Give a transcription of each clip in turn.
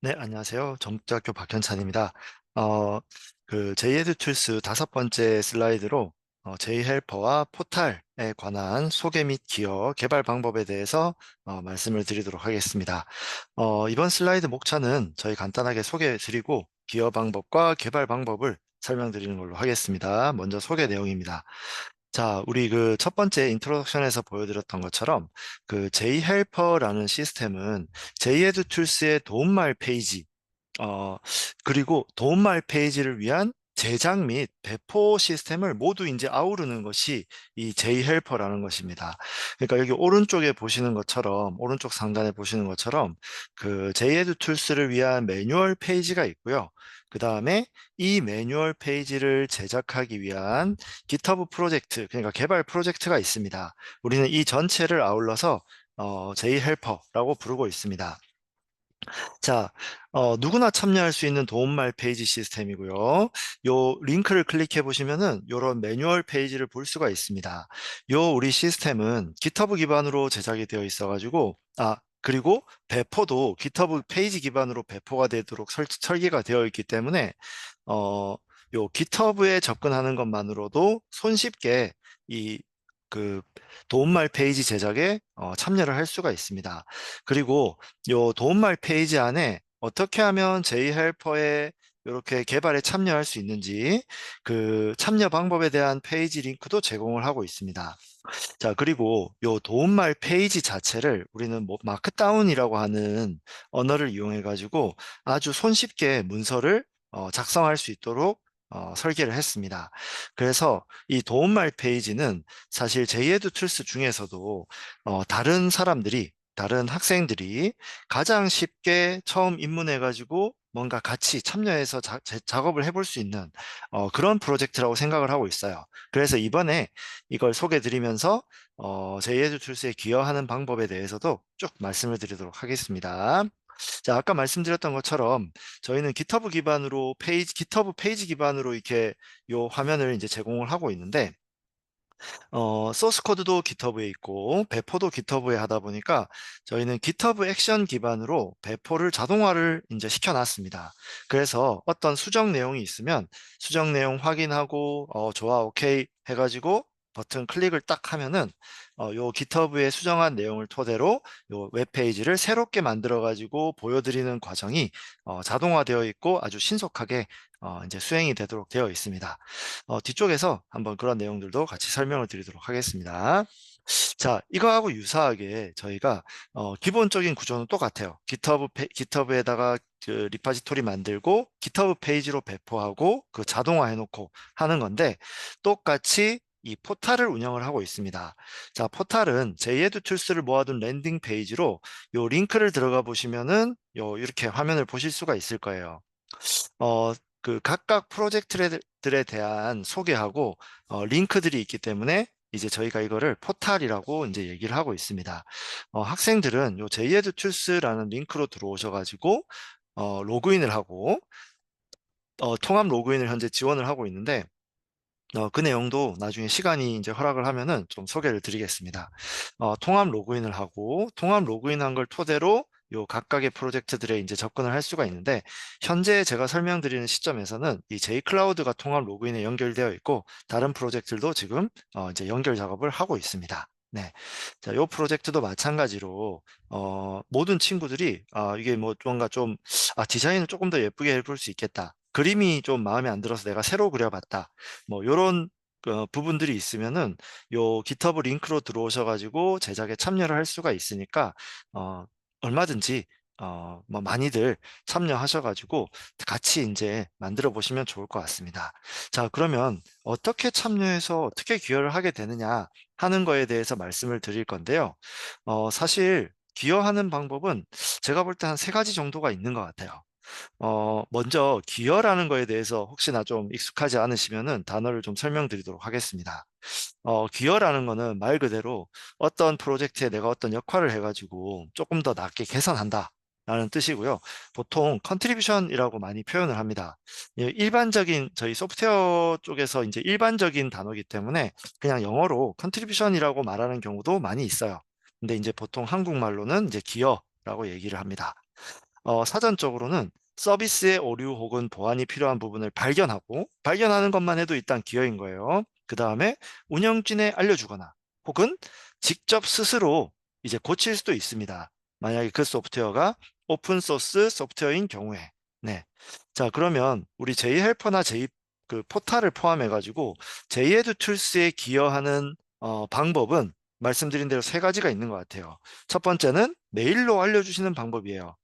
네, 안녕하세요. 전북대학교 박현찬입니다. 어, JED 툴스 다섯 번째 슬라이드로 J헬퍼와 포탈에 관한 소개 및 기여, 개발 방법에 대해서 말씀을 드리도록 하겠습니다. 이번 슬라이드 목차는 저희 간단하게 소개해 드리고 기여 방법과 개발 방법을 설명드리는 걸로 하겠습니다. 먼저 소개 내용입니다. 자, 우리 그 첫 번째 인트로덕션에서 보여드렸던 것처럼 그 Jhelper라는 시스템은 JED 툴스의 도움말 페이지, 어, 그리고 도움말 페이지를 위한 제작 및 배포 시스템을 모두 이제 아우르는 것이 이 Jhelper라는 것입니다. 그러니까 여기 오른쪽에 보시는 것처럼, 오른쪽 상단에 보시는 것처럼 그 JED 툴스를 위한 매뉴얼 페이지가 있고요. 그 다음에 이 매뉴얼 페이지를 제작하기 위한 GitHub 프로젝트, 그러니까 개발 프로젝트가 있습니다. 우리는 이 전체를 아울러서 Jhelper라고 부르고 있습니다. 자, 누구나 참여할 수 있는 도움말 페이지 시스템이고요. 요 링크를 클릭해 보시면은 요런 매뉴얼 페이지를 볼 수가 있습니다. 요 우리 시스템은 GitHub 기반으로 제작이 되어 있어 가지고 그리고 배포도 GitHub 페이지 기반으로 배포가 되도록 설계가 되어 있기 때문에 요 GitHub에 접근하는 것만으로도 손쉽게 이 그 도움말 페이지 제작에 참여를 할 수가 있습니다. 그리고 요 도움말 페이지 안에 어떻게 하면 Jhelper에 이렇게 개발에 참여할 수 있는지 그 참여 방법에 대한 페이지 링크도 제공을 하고 있습니다. 자, 그리고 요 도움말 페이지 자체를 우리는 뭐 마크다운이라고 하는 언어를 이용해 가지고 아주 손쉽게 문서를 작성할 수 있도록 설계를 했습니다. 그래서 이 도움말 페이지는 사실 JED 툴스 중에서도 다른 학생들이 가장 쉽게 처음 입문해가지고 뭔가 같이 참여해서 작업을 해볼 수 있는 그런 프로젝트라고 생각을 하고 있어요. 그래서 이번에 이걸 소개해 드리면서 JED 툴스에 기여하는 방법에 대해서도 쭉 말씀을 드리도록 하겠습니다. 자, 아까 말씀드렸던 것처럼 저희는 GitHub 페이지 기반으로 이렇게 요 화면을 이제 제공을 하고 있는데 소스 코드도 GitHub에 있고 배포도 GitHub에 하다 보니까 저희는 GitHub 액션 기반으로 배포를 자동화를 이제 시켜놨습니다. 그래서 어떤 수정 내용이 있으면 수정 내용 확인하고 좋아 오케이 해가지고 버튼 클릭을 딱 하면은 요 GitHub에 수정한 내용을 토대로 요 웹페이지를 새롭게 만들어 가지고 보여드리는 과정이 자동화되어 있고 아주 신속하게 이제 수행이 되도록 되어 있습니다. 뒤쪽에서 한번 그런 내용들도 같이 설명을 드리도록 하겠습니다. 자, 이거하고 유사하게 저희가 기본적인 구조는 똑같아요. GitHub에다가 그 리파지토리 만들고 GitHub 페이지로 배포하고 그 자동화 해놓고 하는 건데 똑같이 이 포탈을 운영을 하고 있습니다. 자, 포탈은 JED 툴스를 모아둔 랜딩 페이지로 요 링크를 들어가 보시면은 요 이렇게 화면을 보실 수가 있을 거예요. 그 각각 프로젝트들에 대한 소개하고 링크들이 있기 때문에 이제 저희가 이거를 포탈이라고 이제 얘기를 하고 있습니다. 학생들은 요 JED 툴스라는 링크로 들어오셔가지고 로그인을 하고 통합 로그인을 현재 지원을 하고 있는데 그 내용도 나중에 시간이 이제 허락을 하면은 좀 소개를 드리겠습니다. 통합 로그인을 하고 통합 로그인한 걸 토대로 요 각각의 프로젝트들에 이제 접근을 할 수가 있는데 현재 제가 설명드리는 시점에서는 이 J클라우드가 통합 로그인에 연결되어 있고 다른 프로젝트들도 지금 이제 연결 작업을 하고 있습니다. 네. 자, 요 프로젝트도 마찬가지로 모든 친구들이 이게 뭐 뭔가 좀 디자인을 조금 더 예쁘게 해볼 수 있겠다. 그림이 좀 마음에 안 들어서 내가 새로 그려봤다. 뭐 요런 부분들이 있으면은 요 GitHub 링크로 들어오셔가지고 제작에 참여를 할 수가 있으니까 얼마든지 뭐 많이들 참여하셔가지고 같이 이제 만들어 보시면 좋을 것 같습니다. 자, 그러면 어떻게 참여해서 어떻게 기여를 하게 되느냐 하는 거에 대해서 말씀을 드릴 건데요. 사실 기여하는 방법은 제가 볼 때 한 세 가지 정도가 있는 것 같아요. 먼저 기여라는 거에 대해서 혹시나 좀 익숙하지 않으시면은 단어를 좀 설명드리도록 하겠습니다. 기여라는 거는 말 그대로 어떤 프로젝트에 내가 어떤 역할을 해가지고 조금 더 낫게 개선한다. 라는 뜻이고요. 보통 컨트리뷰션이라고 많이 표현을 합니다. 예, 일반적인 저희 소프트웨어 쪽에서 이제 일반적인 단어이기 때문에 그냥 영어로 컨트리뷰션이라고 말하는 경우도 많이 있어요. 근데 이제 보통 한국말로는 이제 기여라고 얘기를 합니다. 사전적으로는 서비스의 오류 혹은 보완이 필요한 부분을 발견하고 발견하는 것만 해도 일단 기여인 거예요. 그 다음에 운영진에 알려주거나 혹은 직접 스스로 이제 고칠 수도 있습니다. 만약에 그 소프트웨어가 오픈 소스 소프트웨어인 경우에. 네. 자, 그러면 우리 제이헬퍼나 제이 그 포탈을 포함해 가지고 제이에드 툴스에 기여하는 방법은 말씀드린 대로 세 가지가 있는 것 같아요. 첫 번째는 메일로 알려주시는 방법이에요.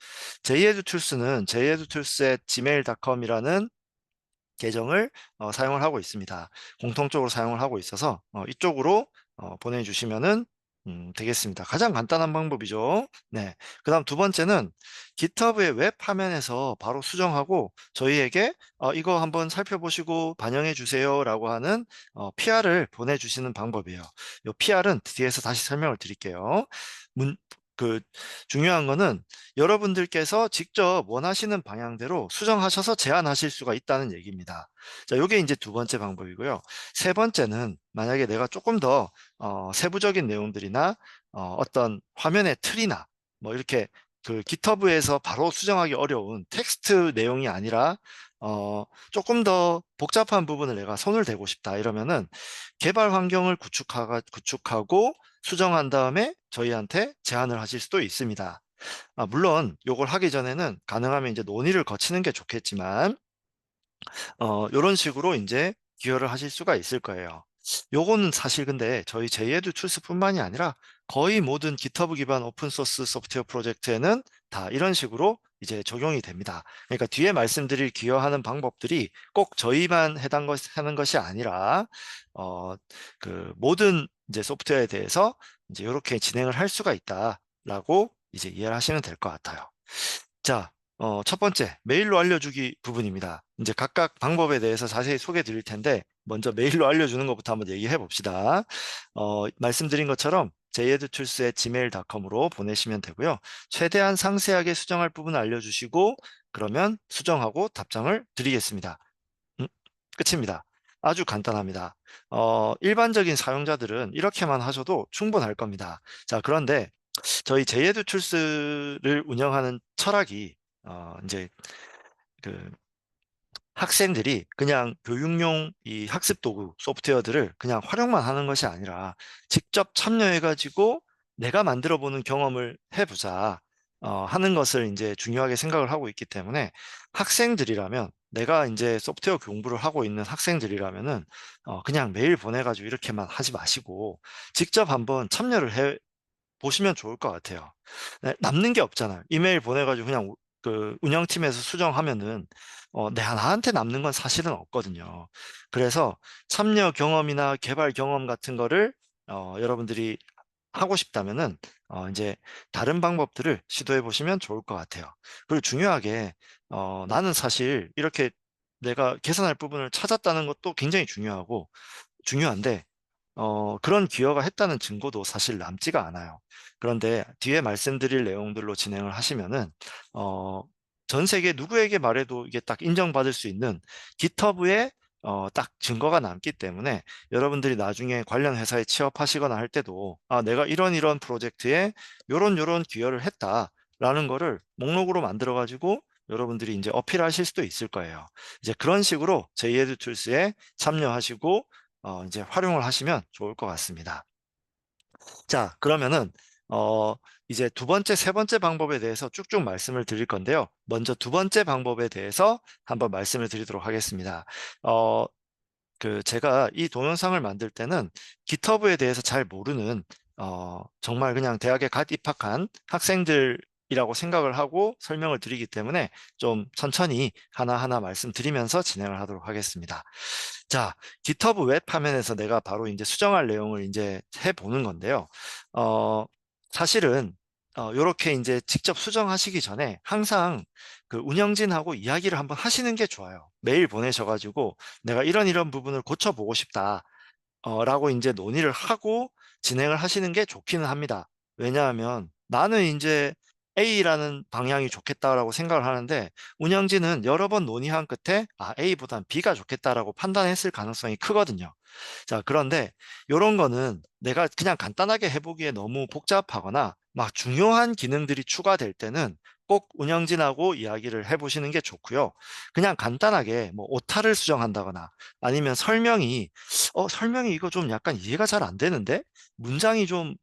제이에드 툴스는 jeduTools@gmail.com이라는 계정을 사용을 하고 있습니다. 공통적으로 사용을 하고 있어서 이쪽으로 보내주시면은 되겠습니다. 가장 간단한 방법이죠. 네. 그 다음 두 번째는 GitHub의 웹 화면에서 바로 수정하고 저희에게 이거 한번 살펴보시고 반영해 주세요라고 하는 PR을 보내주시는 방법이에요. 이 PR은 뒤에서 다시 설명을 드릴게요. 문, 그 중요한 거는 여러분들께서 직접 원하시는 방향대로 수정하셔서 제안하실 수가 있다는 얘기입니다. 자, 요게 이제 두 번째 방법이고요. 세 번째는 만약에 내가 조금 더 세부적인 내용들이나 어떤 화면의 틀이나 뭐 이렇게 그 GitHub에서 바로 수정하기 어려운 텍스트 내용이 아니라 조금 더 복잡한 부분을 내가 손을 대고 싶다 이러면은 개발 환경을 구축하고 수정한 다음에 저희한테 제안을 하실 수도 있습니다. 물론 요걸 하기 전에는 가능하면 이제 논의를 거치는 게 좋겠지만 요런 식으로 이제 기여를 하실 수가 있을 거예요. 요거는 사실 근데 저희 제이에듀 툴스뿐만이 아니라 거의 모든 GitHub 기반 오픈 소스 소프트웨어 프로젝트에는 다 이런 식으로 이제 적용이 됩니다. 그러니까 뒤에 말씀드릴 기여하는 방법들이 꼭 저희만 하는 것이 아니라 그 모든 이제 소프트웨어에 대해서 이제 이렇게 진행을 할 수가 있다라고 이제 이해를 하시면 될 것 같아요. 자, 첫 번째, 메일로 알려주기 부분입니다. 이제 각각 방법에 대해서 자세히 소개해 드릴 텐데, 먼저 메일로 알려주는 것부터 한번 얘기해 봅시다. 말씀드린 것처럼 jeduTools@gmail.com으로 보내시면 되고요. 최대한 상세하게 수정할 부분을 알려주시고, 그러면 수정하고 답장을 드리겠습니다. 음, 끝입니다. 아주 간단합니다. 일반적인 사용자들은 이렇게만 하셔도 충분할 겁니다. 자, 그런데 저희 제이에듀 툴스를 운영하는 철학이 이제 그 학생들이 그냥 교육용 이 학습 도구 소프트웨어들을 그냥 활용만 하는 것이 아니라 직접 참여해가지고 내가 만들어 보는 경험을 해보자 하는 것을 이제 중요하게 생각을 하고 있기 때문에 학생들이라면 내가 이제 소프트웨어 공부를 하고 있는 학생들이라면은 그냥 메일 보내가지고 이렇게만 하지 마시고 직접 한번 참여를 해 보시면 좋을 것 같아요. 네, 남는 게 없잖아요. 이메일 보내가지고 그냥 그 운영팀에서 수정하면은 나한테 남는 건 사실은 없거든요. 그래서 참여 경험이나 개발 경험 같은 거를 여러분들이 하고 싶다면은 이제 다른 방법들을 시도해 보시면 좋을 것 같아요. 그리고 중요하게 나는 사실 이렇게 내가 개선할 부분을 찾았다는 것도 굉장히 중요한데 그런 기여가 했다는 증거도 사실 남지가 않아요. 그런데 뒤에 말씀드릴 내용들로 진행을 하시면은 어, 전 세계 누구에게 말해도 이게 딱 인정받을 수 있는 GitHub에 딱 증거가 남기 때문에 여러분들이 나중에 관련 회사에 취업하시거나 할 때도 내가 이런 프로젝트에 요런 기여를 했다라는 거를 목록으로 만들어 가지고 여러분들이 이제 어필하실 수도 있을 거예요. 이제 그런 식으로 JED 툴스에 참여하시고 이제 활용을 하시면 좋을 것 같습니다. 자, 그러면은 어, 이제 두 번째, 세 번째 방법에 대해서 쭉쭉 말씀을 드릴 건데요. 먼저 두 번째 방법에 대해서 한번 말씀을 드리도록 하겠습니다. 어, 제가 이 동영상을 만들 때는 GitHub에 대해서 잘 모르는 정말 그냥 대학에 갓 입학한 학생들이라고 생각을 하고 설명을 드리기 때문에 좀 천천히 하나하나 말씀드리면서 진행을 하도록 하겠습니다. 자, GitHub 웹 화면에서 내가 바로 이제 수정할 내용을 이제 해보는 건데요. 어, 사실은 이렇게 이제 직접 수정하시기 전에 항상 그 운영진하고 이야기를 한번 하시는 게 좋아요. 메일 보내셔가지고 내가 이런 부분을 고쳐보고 싶다. 라고 이제 논의를 하고 진행을 하시는 게 좋기는 합니다. 왜냐하면 나는 이제 A라는 방향이 좋겠다라고 생각을 하는데 운영진은 여러 번 논의한 끝에 A보단 B가 좋겠다라고 판단했을 가능성이 크거든요. 자, 그런데 이런 거는 내가 그냥 간단하게 해보기에 너무 복잡하거나 막 중요한 기능들이 추가될 때는 꼭 운영진하고 이야기를 해보시는 게 좋고요. 그냥 간단하게 뭐 오타를 수정한다거나 아니면 설명이 이거 좀 약간 이해가 잘 안 되는데 문장이 좀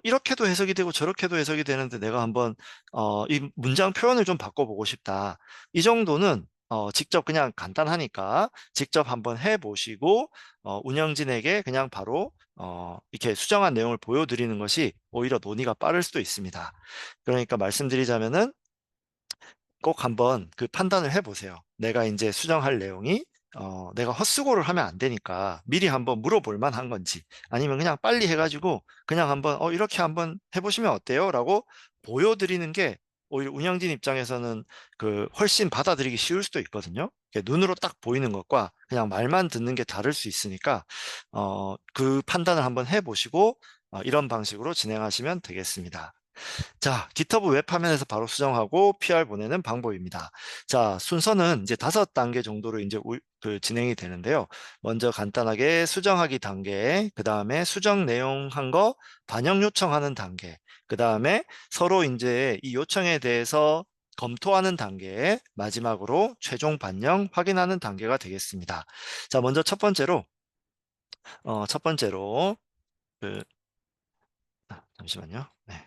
이렇게도 해석이 되고 저렇게도 해석이 되는데 내가 한번 이 문장 표현을 좀 바꿔보고 싶다. 이 정도는 직접 그냥 간단하니까 직접 한번 해보시고 운영진에게 그냥 바로 이렇게 수정한 내용을 보여드리는 것이 오히려 논의가 빠를 수도 있습니다. 그러니까 말씀드리자면은 꼭 한번 그 판단을 해보세요. 내가 이제 수정할 내용이 내가 헛수고를 하면 안 되니까 미리 한번 물어볼 만한 건지 아니면 그냥 빨리 해가지고 그냥 한번 이렇게 한번 해보시면 어때요? 라고 보여드리는 게 오히려 운영진 입장에서는 그 훨씬 받아들이기 쉬울 수도 있거든요. 이렇게 눈으로 딱 보이는 것과 그냥 말만 듣는 게 다를 수 있으니까 그 판단을 한번 해보시고 이런 방식으로 진행하시면 되겠습니다. 자, GitHub 웹 화면에서 바로 수정하고 PR 보내는 방법입니다. 자, 순서는 이제 5단계 정도로 이제 진행이 되는데요. 먼저 간단하게 수정하기 단계, 그 다음에 수정 내용 한 거 반영 요청하는 단계, 그 다음에 서로 이제 이 요청에 대해서 검토하는 단계, 마지막으로 최종 반영 확인하는 단계가 되겠습니다. 자, 먼저 첫 번째로 그, 잠시만요. 네.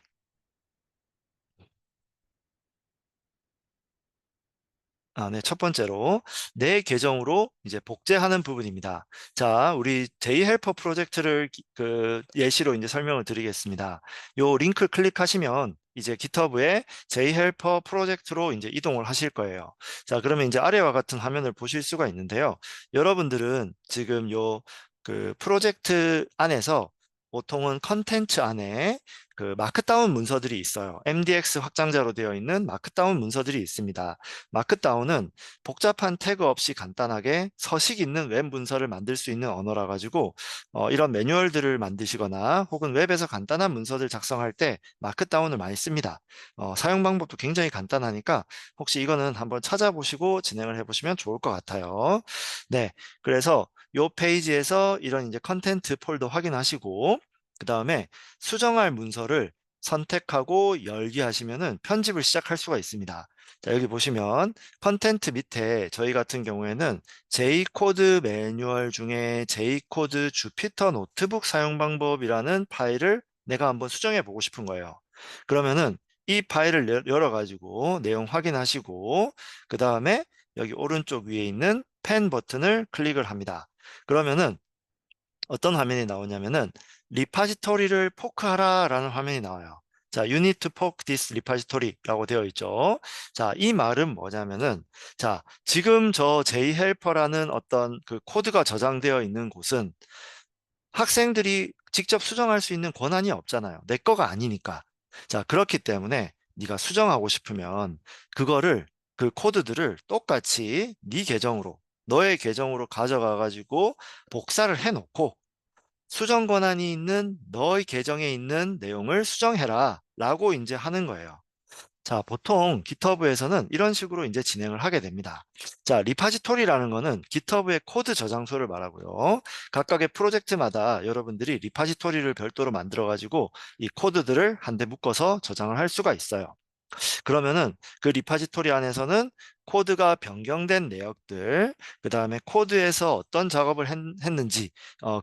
네, 첫 번째로 내 계정으로 이제 복제하는 부분입니다. 자, 우리 Jhelper 프로젝트를 그 예시로 이제 설명을 드리겠습니다. 요 링크 클릭하시면 이제 GitHub에 Jhelper 프로젝트로 이제 이동을 하실 거예요. 자, 그러면 이제 아래와 같은 화면을 보실 수가 있는데요. 여러분들은 지금 요 그 프로젝트 안에서 보통은 컨텐츠 안에 그 마크다운 문서들이 있어요. MDX 확장자로 되어 있는 마크다운 문서들이 있습니다. 마크다운은 복잡한 태그 없이 간단하게 서식 있는 웹 문서를 만들 수 있는 언어라 가지고 이런 매뉴얼들을 만드시거나 혹은 웹에서 간단한 문서들 작성할 때 마크다운을 많이 씁니다. 사용 방법도 굉장히 간단하니까 혹시 이거는 한번 찾아보시고 진행을 해보시면 좋을 것 같아요. 네, 그래서 이 페이지에서 이런 이제 컨텐트 폴더 확인하시고 그 다음에 수정할 문서를 선택하고 열기 하시면은 편집을 시작할 수가 있습니다. 자, 여기 보시면 컨텐트 밑에 저희 같은 경우에는 J코드 매뉴얼 중에 J코드 주피터 노트북 사용 방법이라는 파일을 내가 한번 수정해 보고 싶은 거예요. 그러면은 이 파일을 열어가지고 내용 확인하시고 그 다음에 여기 오른쪽 위에 있는 펜 버튼을 클릭을 합니다. 그러면은 어떤 화면이 나오냐면은 리파지토리를 포크하라 라는 화면이 나와요. 자, you need to fork this repository라고 되어 있죠. 자, 이 말은 뭐냐면은 자, 지금 저 Jhelper라는 어떤 그 코드가 저장되어 있는 곳은 학생들이 직접 수정할 수 있는 권한이 없잖아요. 내 거가 아니니까. 자, 그렇기 때문에 네가 수정하고 싶으면 그거를 그 코드들을 똑같이 네 계정으로 너의 계정으로 가져가 가지고 복사를 해 놓고 수정 권한이 있는 너의 계정에 있는 내용을 수정해라 라고 이제 하는 거예요. 자, 보통 GitHub에서는 이런 식으로 이제 진행을 하게 됩니다. 자, 리파지토리라는 거는 GitHub의 코드 저장소를 말하고요. 각각의 프로젝트마다 여러분들이 리파지토리를 별도로 만들어 가지고 이 코드들을 한데 묶어서 저장을 할 수가 있어요. 그러면은 그 리파지토리 안에서는 코드가 변경된 내역들, 그 다음에 코드에서 어떤 작업을 했는지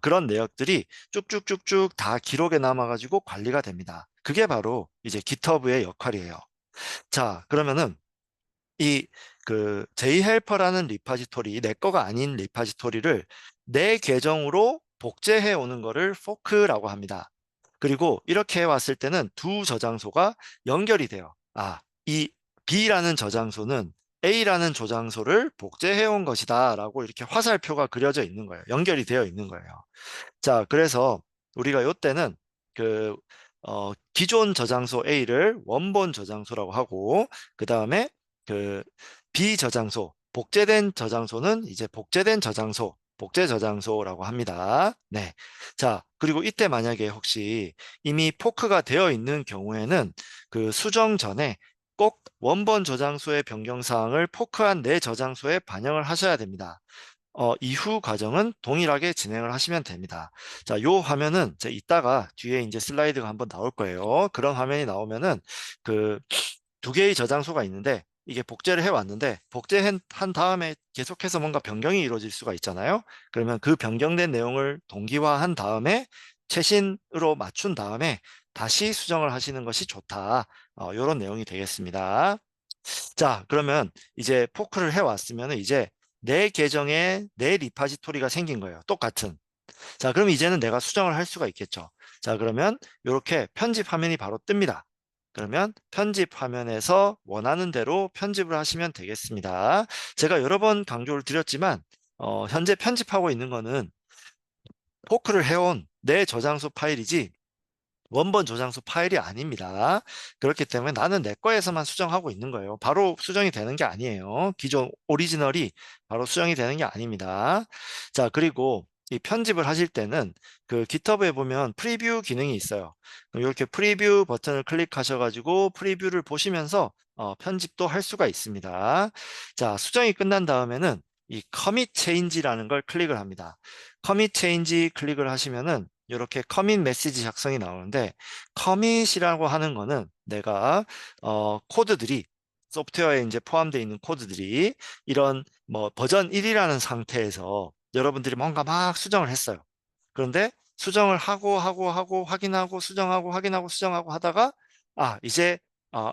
그런 내역들이 쭉쭉쭉쭉 다 기록에 남아가지고 관리가 됩니다. 그게 바로 이제 GitHub의 역할이에요. 자, 그러면은 이 그 Jhelper라는 리파지토리, 내 거가 아닌 리파지토리를 내 계정으로 복제해 오는 거를 포크라고 합니다. 그리고 이렇게 해왔을 때는 두 저장소가 연결이 돼요. 이 B라는 저장소는 A라는 저장소를 복제해 온 것이다 라고 이렇게 화살표가 그려져 있는 거예요. 연결이 되어 있는 거예요. 자, 그래서 우리가 이때는 그 기존 저장소 A를 원본 저장소라고 하고 그 다음에 그 B 저장소, 복제된 저장소는 이제 복제된 저장소, 복제 저장소라고 합니다. 네. 자, 그리고 이때 만약에 혹시 이미 포크가 되어 있는 경우에는 그 수정 전에 꼭 원본 저장소의 변경 사항을 포크한 내 저장소에 반영을 하셔야 됩니다. 이후 과정은 동일하게 진행을 하시면 됩니다. 자, 요 화면은 이따가 뒤에 이제 슬라이드가 한번 나올 거예요. 그런 화면이 나오면은 그 두 개의 저장소가 있는데 이게 복제를 해왔는데 복제한 다음에 계속해서 뭔가 변경이 이루어질 수가 있잖아요. 그러면 그 변경된 내용을 동기화한 다음에 최신으로 맞춘 다음에 다시 수정을 하시는 것이 좋다. 이런 내용이 되겠습니다. 자, 그러면 이제 포크를 해왔으면 이제 내 계정에 내 리파지토리가 생긴 거예요. 똑같은. 자, 그럼 이제는 내가 수정을 할 수가 있겠죠. 자, 그러면 이렇게 편집 화면이 바로 뜹니다. 그러면 편집 화면에서 원하는 대로 편집을 하시면 되겠습니다. 제가 여러 번 강조를 드렸지만 현재 편집하고 있는 거는 포크를 해온 내 저장소 파일이지 원본 저장소 파일이 아닙니다. 그렇기 때문에 나는 내 거에서만 수정하고 있는 거예요. 바로 수정이 되는 게 아니에요. 기존 오리지널이 바로 수정이 되는 게 아닙니다. 자, 그리고 이 편집을 하실 때는 그 깃허브에 보면 프리뷰 기능이 있어요. 그럼 이렇게 프리뷰 버튼을 클릭하셔가지고 프리뷰를 보시면서 편집도 할 수가 있습니다. 자, 수정이 끝난 다음에는 이 커밋 체인지라는 걸 클릭을 합니다. 커밋 체인지 클릭을 하시면은 이렇게 커밋 메시지 작성이 나오는데 커밋이라고 하는 거는 내가 코드들이 소프트웨어에 이제 포함되어 있는 코드들이 이런 뭐 버전 1이라는 상태에서 여러분들이 뭔가 막 수정을 했어요. 그런데 수정을 하고 확인하고 수정하고 확인하고 수정하고 하다가 이제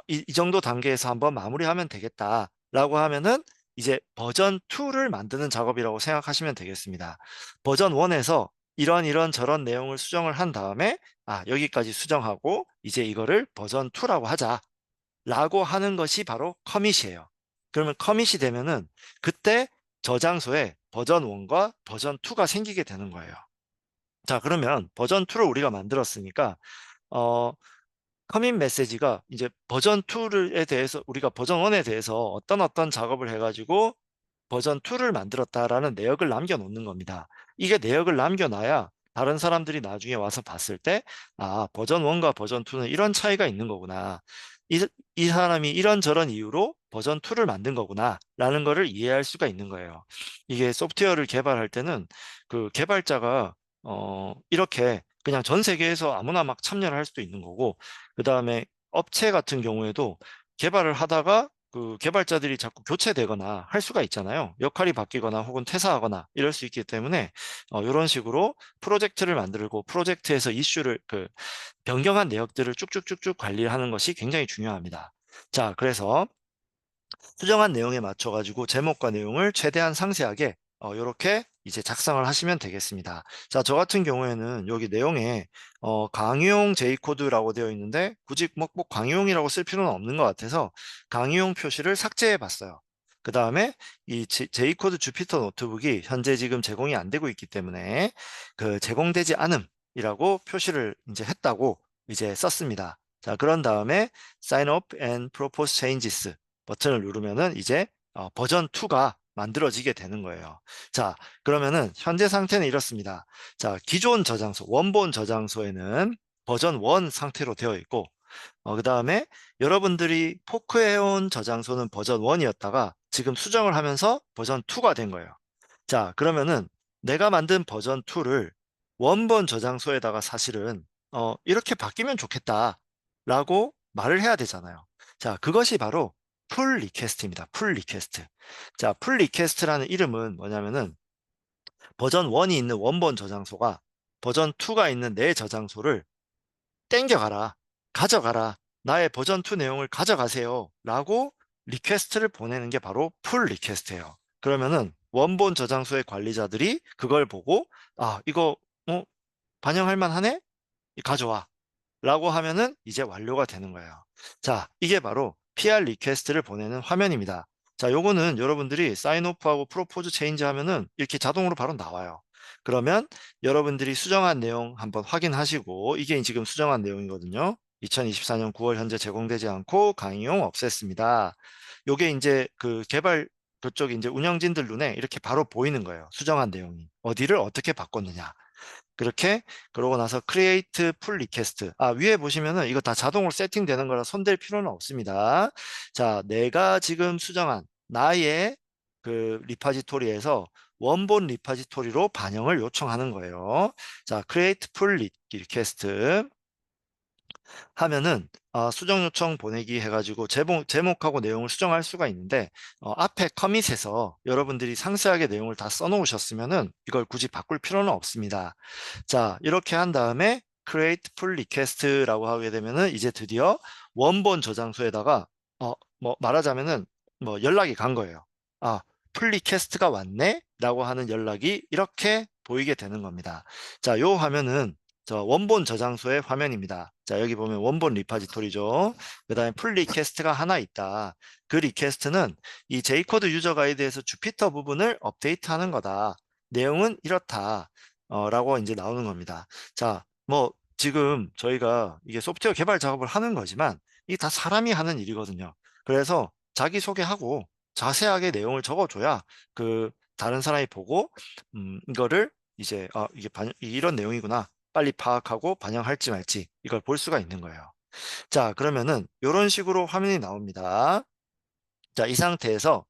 이 정도 단계에서 한번 마무리하면 되겠다라고 하면은 이제 버전 2를 만드는 작업이라고 생각하시면 되겠습니다. 버전 1에서 이런 저런 내용을 수정을 한 다음에 여기까지 수정하고 이제 이거를 버전 2라고 하자라고 하는 것이 바로 커밋이에요. 그러면 커밋이 되면은 그때 저장소에 버전 1과 버전 2가 생기게 되는 거예요. 자, 그러면 버전 2를 우리가 만들었으니까 어, 커밋 메시지가 이제 버전 2에 대해서 우리가 버전 1에 대해서 어떤 작업을 해가지고 버전 2를 만들었다라는 내역을 남겨놓는 겁니다. 이게 내역을 남겨놔야 다른 사람들이 나중에 와서 봤을 때, 버전 1과 버전 2는 이런 차이가 있는 거구나. 이 사람이 이런저런 이유로 버전 2를 만든 거구나. 라는 거를 이해할 수가 있는 거예요. 이게 소프트웨어를 개발할 때는 그 개발자가, 이렇게 그냥 전 세계에서 아무나 막 참여를 할 수도 있는 거고, 그 다음에 업체 같은 경우에도 개발을 하다가 그 개발자들이 자꾸 교체되거나 할 수가 있잖아요. 역할이 바뀌거나 혹은 퇴사하거나 이럴 수 있기 때문에 이런 식으로 프로젝트를 만들고 프로젝트에서 이슈를 변경한 내역들을 쭉쭉쭉쭉 관리하는 것이 굉장히 중요합니다. 자, 그래서 수정한 내용에 맞춰 가지고 제목과 내용을 최대한 상세하게 이렇게 이제 작성을 하시면 되겠습니다. 자, 저 같은 경우에는 여기 내용에 강의용 J코드라고 되어 있는데 굳이 꼭 강의용이라고 쓸 필요는 없는 것 같아서 강의용 표시를 삭제해 봤어요. 그 다음에 이 J코드 주피터 노트북이 현재 지금 제공이 안 되고 있기 때문에 그 제공되지 않음이라고 표시를 이제 했다고 이제 썼습니다. 자, 그런 다음에 Sign up and propose changes 버튼을 누르면은 이제 버전 2가 만들어지게 되는 거예요. 자, 그러면은 현재 상태는 이렇습니다. 자, 기존 저장소, 원본 저장소에는 버전 1 상태로 되어 있고, 그 다음에 여러분들이 포크해온 저장소는 버전 1이었다가 지금 수정을 하면서 버전 2가 된 거예요. 자, 그러면은 내가 만든 버전 2를 원본 저장소에다가 사실은 이렇게 바뀌면 좋겠다라고 말을 해야 되잖아요. 자, 그것이 바로 풀 리퀘스트입니다. 풀 리퀘스트. 자, 풀 리퀘스트라는 이름은 뭐냐면은 버전 1이 있는 원본 저장소가 버전 2가 있는 내 저장소를 땡겨가라, 가져가라, 나의 버전 2 내용을 가져가세요 라고 리퀘스트를 보내는 게 바로 풀 리퀘스트예요. 그러면은 원본 저장소의 관리자들이 그걸 보고 이거 반영할 만하네? 가져와 라고 하면은 이제 완료가 되는 거예요. 자, 이게 바로 PR 리퀘스트를 보내는 화면입니다. 자, 요거는 여러분들이 사인오프하고 프로포즈 체인지 하면은 이렇게 자동으로 바로 나와요. 그러면 여러분들이 수정한 내용 한번 확인하시고 이게 지금 수정한 내용이거든요. 2024년 9월 현재 제공되지 않고 강의용 없앴습니다. 요게 이제 그 개발 그쪽 이제 운영진들 눈에 이렇게 바로 보이는 거예요. 수정한 내용이. 어디를 어떻게 바꿨느냐. 그렇게 그러고 나서 create pull request 위에 보시면은 이거 다 자동으로 세팅되는 거라 손댈 필요는 없습니다. 자, 내가 지금 수정한 나의 그 리파지토리에서 원본 리파지토리로 반영을 요청하는 거예요. 자, create pull request 하면은 수정 요청 보내기 해가지고 제목하고 내용을 수정할 수가 있는데 앞에 커밋에서 여러분들이 상세하게 내용을 다 써놓으셨으면은 이걸 굳이 바꿀 필요는 없습니다. 자, 이렇게 한 다음에 create pull request라고 하게 되면은 이제 드디어 원본 저장소에다가 뭐 말하자면은 뭐 연락이 간 거예요. 아, pull request가 왔네? 라고 하는 연락이 이렇게 보이게 되는 겁니다. 자, 요 화면은 저 원본 저장소의 화면입니다. 자, 여기 보면 원본 리파지토리죠. 그 다음에 풀 리퀘스트가 하나 있다. 그 리퀘스트는 이 J코드 유저 가이드에서 주피터 부분을 업데이트하는 거다. 내용은 이렇다. 라고 이제 나오는 겁니다. 자, 뭐 지금 저희가 이게 소프트웨어 개발 작업을 하는 거지만 이게 다 사람이 하는 일이거든요. 그래서 자기소개하고 자세하게 내용을 적어줘야 그 다른 사람이 보고 이거를 이제 이게 이런 내용이구나. 빨리 파악하고 반영할지 말지 이걸 볼 수가 있는 거예요. 자, 그러면은 이런 식으로 화면이 나옵니다. 자, 이 상태에서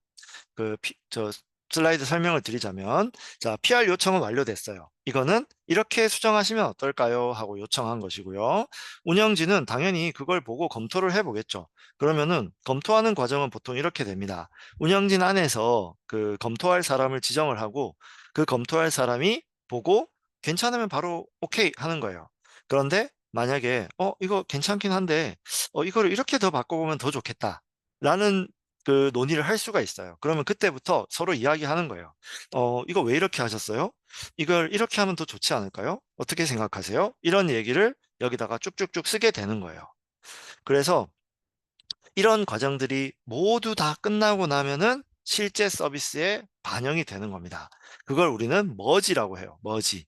저 슬라이드 설명을 드리자면, 자, PR 요청은 완료됐어요. 이거는 이렇게 수정하시면 어떨까요? 하고 요청한 것이고요. 운영진은 당연히 그걸 보고 검토를 해보겠죠. 그러면은 검토하는 과정은 보통 이렇게 됩니다. 운영진 안에서 그 검토할 사람을 지정을 하고 그 검토할 사람이 보고 괜찮으면 바로 오케이 하는 거예요. 그런데 만약에 이거 괜찮긴 한데 이거를 이렇게 더 바꿔보면 더 좋겠다. 라는 그 논의를 할 수가 있어요. 그러면 그때부터 서로 이야기하는 거예요. 이거 왜 이렇게 하셨어요? 이걸 이렇게 하면 더 좋지 않을까요? 어떻게 생각하세요? 이런 얘기를 여기다가 쭉쭉쭉 쓰게 되는 거예요. 그래서 이런 과정들이 모두 다 끝나고 나면은 실제 서비스에 반영이 되는 겁니다. 그걸 우리는 머지라고 해요. 머지.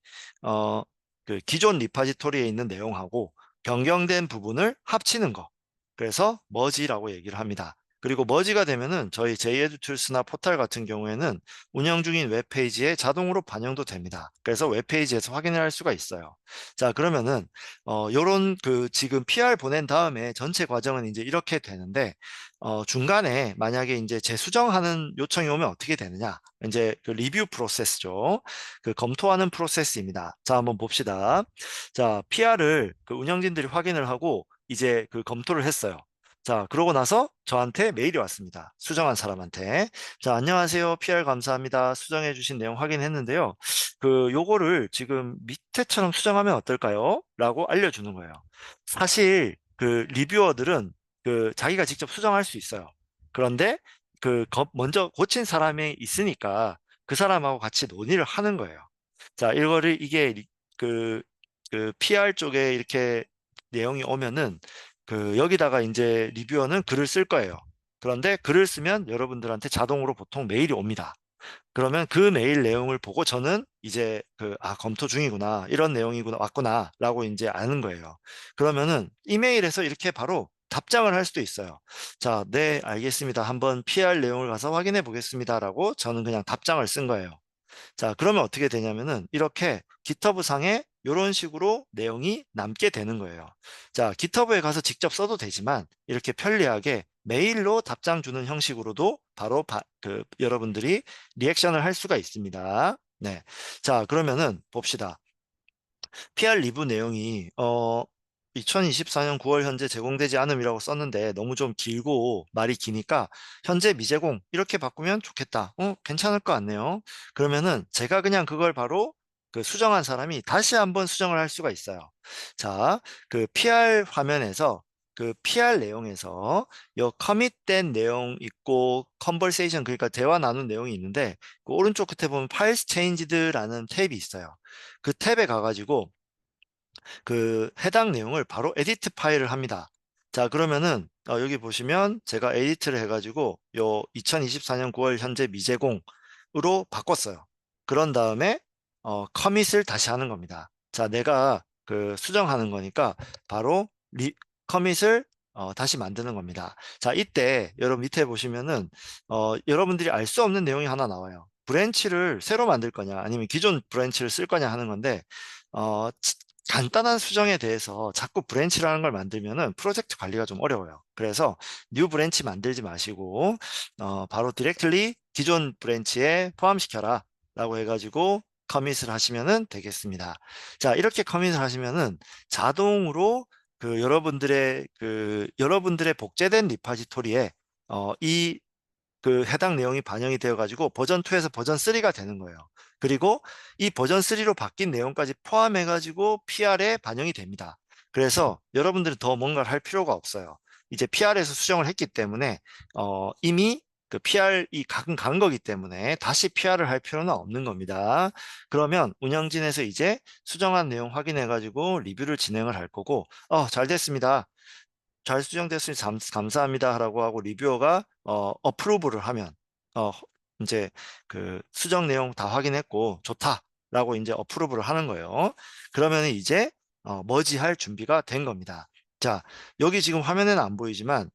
그 기존 리파지토리에 있는 내용하고 변경된 부분을 합치는 거. 그래서 머지라고 얘기를 합니다. 그리고 머지가 되면은 저희 JEduTools나 포탈 같은 경우에는 운영 중인 웹페이지에 자동으로 반영도 됩니다. 그래서 웹페이지에서 확인을 할 수가 있어요. 자, 그러면은 요런 그 지금 PR 보낸 다음에 전체 과정은 이제 이렇게 되는데 중간에 만약에 이제 재수정하는 요청이 오면 어떻게 되느냐? 이제 그 리뷰 프로세스죠. 그 검토하는 프로세스입니다. 자, 한번 봅시다. 자, PR을 그 운영진들이 확인을 하고 이제 그 검토를 했어요. 자, 그러고 나서 저한테 메일이 왔습니다. 수정한 사람한테. 자, 안녕하세요. PR 감사합니다. 수정해 주신 내용 확인했는데요. 요거를 지금 밑에처럼 수정하면 어떨까요? 라고 알려주는 거예요. 사실 그 리뷰어들은 자기가 직접 수정할 수 있어요. 그런데 먼저 고친 사람이 있으니까 그 사람하고 같이 논의를 하는 거예요. 자, 이거를 이게 그, 그 PR 쪽에 이렇게 내용이 오면은 여기다가 이제 리뷰어는 글을 쓸 거예요. 그런데 글을 쓰면 여러분들한테 자동으로 보통 메일이 옵니다. 그러면 그 메일 내용을 보고 저는 이제 검토 중이구나. 이런 내용이구나. 왔구나. 라고 이제 아는 거예요. 그러면은 이메일에서 이렇게 바로 답장을 할 수도 있어요. 자, 네, 알겠습니다. 한번 PR 내용을 가서 확인해 보겠습니다. 라고 저는 그냥 답장을 쓴 거예요. 자, 그러면 어떻게 되냐면은 이렇게 GitHub 상에 이런 식으로 내용이 남게 되는 거예요. 자, GitHub에 가서 직접 써도 되지만 이렇게 편리하게 메일로 답장 주는 형식으로도 바로 여러분들이 리액션을 할 수가 있습니다. 네. 자, 그러면은 봅시다. PR 리뷰 내용이 2024년 9월 현재 제공되지 않음이라고 썼는데 너무 좀 길고 말이 기니까 현재 미제공 이렇게 바꾸면 좋겠다. 괜찮을 것 같네요. 그러면은 제가 그냥 그걸 바로 그 수정한 사람이 다시 한번 수정을 할 수가 있어요. 자, 그 PR 화면에서 그 PR 내용에서 요 커밋된 내용 있고 컨버세이션 그러니까 대화 나눈 내용이 있는데 그 오른쪽 끝에 보면 파일스 체인지드라는 탭이 있어요. 그 탭에 가가지고 그 해당 내용을 바로 에디트 파일을 합니다. 자, 그러면은 여기 보시면 제가 에디트를 해가지고 요 2024년 9월 현재 미제공으로 바꿨어요. 그런 다음에 커밋을 다시 하는 겁니다. 자, 내가 수정하는 거니까 바로 커밋을 다시 만드는 겁니다. 자, 이때 여러분 밑에 보시면은 여러분들이 알 수 없는 내용이 하나 나와요. 브랜치를 새로 만들 거냐 아니면 기존 브랜치를 쓸 거냐 하는 건데 어, 간단한 수정에 대해서 자꾸 브랜치라는 걸 만들면은 프로젝트 관리가 좀 어려워요. 그래서 뉴 브랜치 만들지 마시고 바로 디렉틀리 기존 브랜치에 포함시켜라 라고 해가지고 커밋을 하시면은 되겠습니다. 자, 이렇게 커밋을 하시면은 자동으로 여러분들의 복제된 리파지토리에 이 해당 내용이 반영이 되어 가지고 버전 2에서 버전 3가 되는 거예요. 그리고 이 버전 3로 바뀐 내용까지 포함해 가지고 PR에 반영이 됩니다. 그래서 여러분들은 더 뭔가를 할 필요가 없어요. 이제 PR에서 수정을 했기 때문에 이미 PR이 간 거기 때문에 다시 PR을 할 필요는 없는 겁니다. 그러면 운영진에서 이제 수정한 내용 확인해 가지고 리뷰를 진행을 할 거고, 잘 됐습니다. 잘 수정됐으니 감사합니다 라고 하고 리뷰어가 어프로브를 하면 어, 이제 수정 내용 다 확인했고 좋다 라고 이제 어프로브를 하는 거예요. 그러면 이제 머지할 준비가 된 겁니다. 자, 여기 지금 화면에는 안 보이지만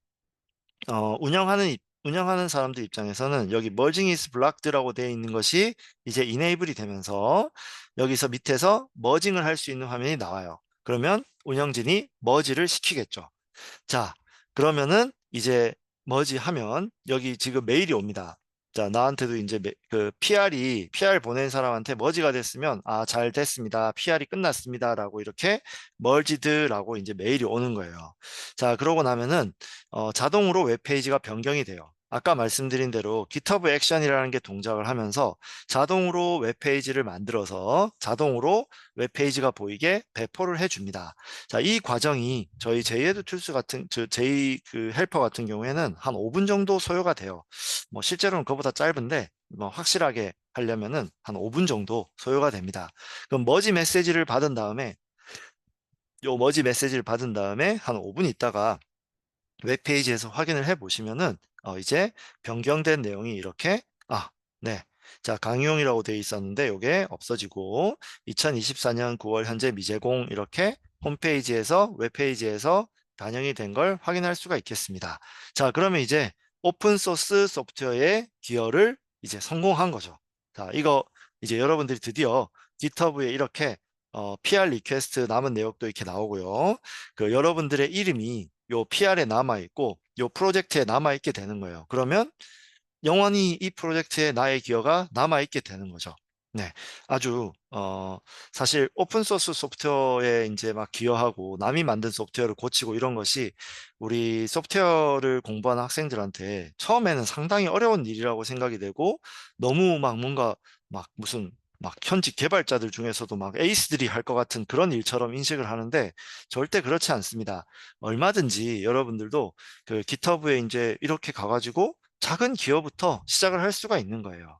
운영하는 사람들 입장에서는 여기 merging is blocked라고 되어 있는 것이 이제 enable이 되면서 여기서 밑에서 머징을 할 수 있는 화면이 나와요. 그러면 운영진이 머지를 시키겠죠. 자, 그러면은 이제 머지하면 여기 지금 메일이 옵니다. 자, 나한테도 이제 PR 보낸 사람한테 머지가 됐으면 잘 됐습니다. PR이 끝났습니다라고 이렇게 멀지드라고 이제 메일이 오는 거예요. 자, 그러고 나면은 자동으로 웹페이지가 변경이 돼요. 아까 말씀드린 대로 GitHub 액션이라는 게 동작을 하면서 자동으로 웹페이지를 만들어서 자동으로 웹페이지가 보이게 배포를 해줍니다. 자, 이 과정이 저희 제이에드 툴스 같은, 제이 헬퍼 같은 경우에는 한 5분 정도 소요가 돼요. 뭐 실제로는 그보다 짧은데, 뭐 확실하게 하려면은 한 5분 정도 소요가 됩니다. 그럼 머지 메시지를 받은 다음에 한 5분 있다가 웹페이지에서 확인을 해 보시면은 이제 변경된 내용이 이렇게 네. 자, 강의용이라고 되어 있었는데 이게 없어지고 2024년 9월 현재 미제공 이렇게 홈페이지에서 웹페이지에서 반영이 된 걸 확인할 수가 있겠습니다. 자, 그러면 이제 오픈 소스 소프트웨어의 기여를 이제 성공한 거죠. 자, 이거 이제 여러분들이 드디어 GitHub에 이렇게 PR 리퀘스트 남은 내역도 이렇게 나오고요. 여러분들의 이름이 요 PR에 남아 있고 요 프로젝트에 남아 있게 되는 거예요. 그러면 영원히 이 프로젝트에 나의 기여가 남아 있게 되는 거죠. 네, 아주 사실 오픈 소스 소프트웨어에 이제 막 기여하고 남이 만든 소프트웨어를 고치고 이런 것이 우리 소프트웨어를 공부하는 학생들한테 처음에는 상당히 어려운 일이라고 생각이 되고 너무 막 뭔가 막 무슨 막 현직 개발자들 중에서도 막 에이스들이 할 것 같은 그런 일처럼 인식을 하는데 절대 그렇지 않습니다. 얼마든지 여러분들도 GitHub에 이제 이렇게 가가지고 작은 기여부터 시작을 할 수가 있는 거예요.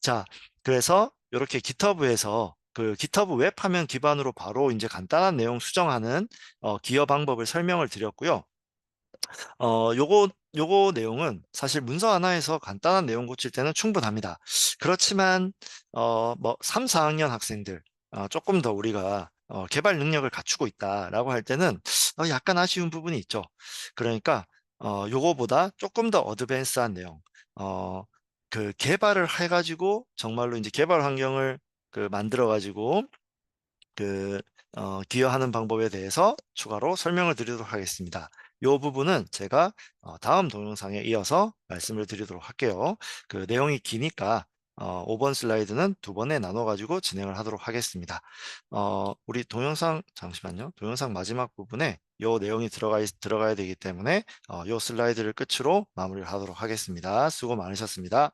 자, 그래서 이렇게 GitHub에서 GitHub 웹 화면 기반으로 바로 이제 간단한 내용 수정하는 기여 방법을 설명을 드렸고요. 요거 내용은 사실 문서 하나에서 간단한 내용 고칠 때는 충분합니다. 그렇지만, 뭐, 3, 4학년 학생들, 조금 더 우리가 개발 능력을 갖추고 있다라고 할 때는 약간 아쉬운 부분이 있죠. 그러니까, 요거보다 조금 더 어드밴스한 내용, 어, 개발을 해가지고 정말로 이제 개발 환경을 만들어가지고 그 기여하는 방법에 대해서 추가로 설명을 드리도록 하겠습니다. 이 부분은 제가 다음 동영상에 이어서 말씀을 드리도록 할게요. 내용이 기니까 5번 슬라이드는 두 번에 나눠 가지고 진행을 하도록 하겠습니다. 우리 동영상 잠시만요. 동영상 마지막 부분에 이 내용이 들어가야 되기 때문에 이 슬라이드를 끝으로 마무리를 하도록 하겠습니다. 수고 많으셨습니다.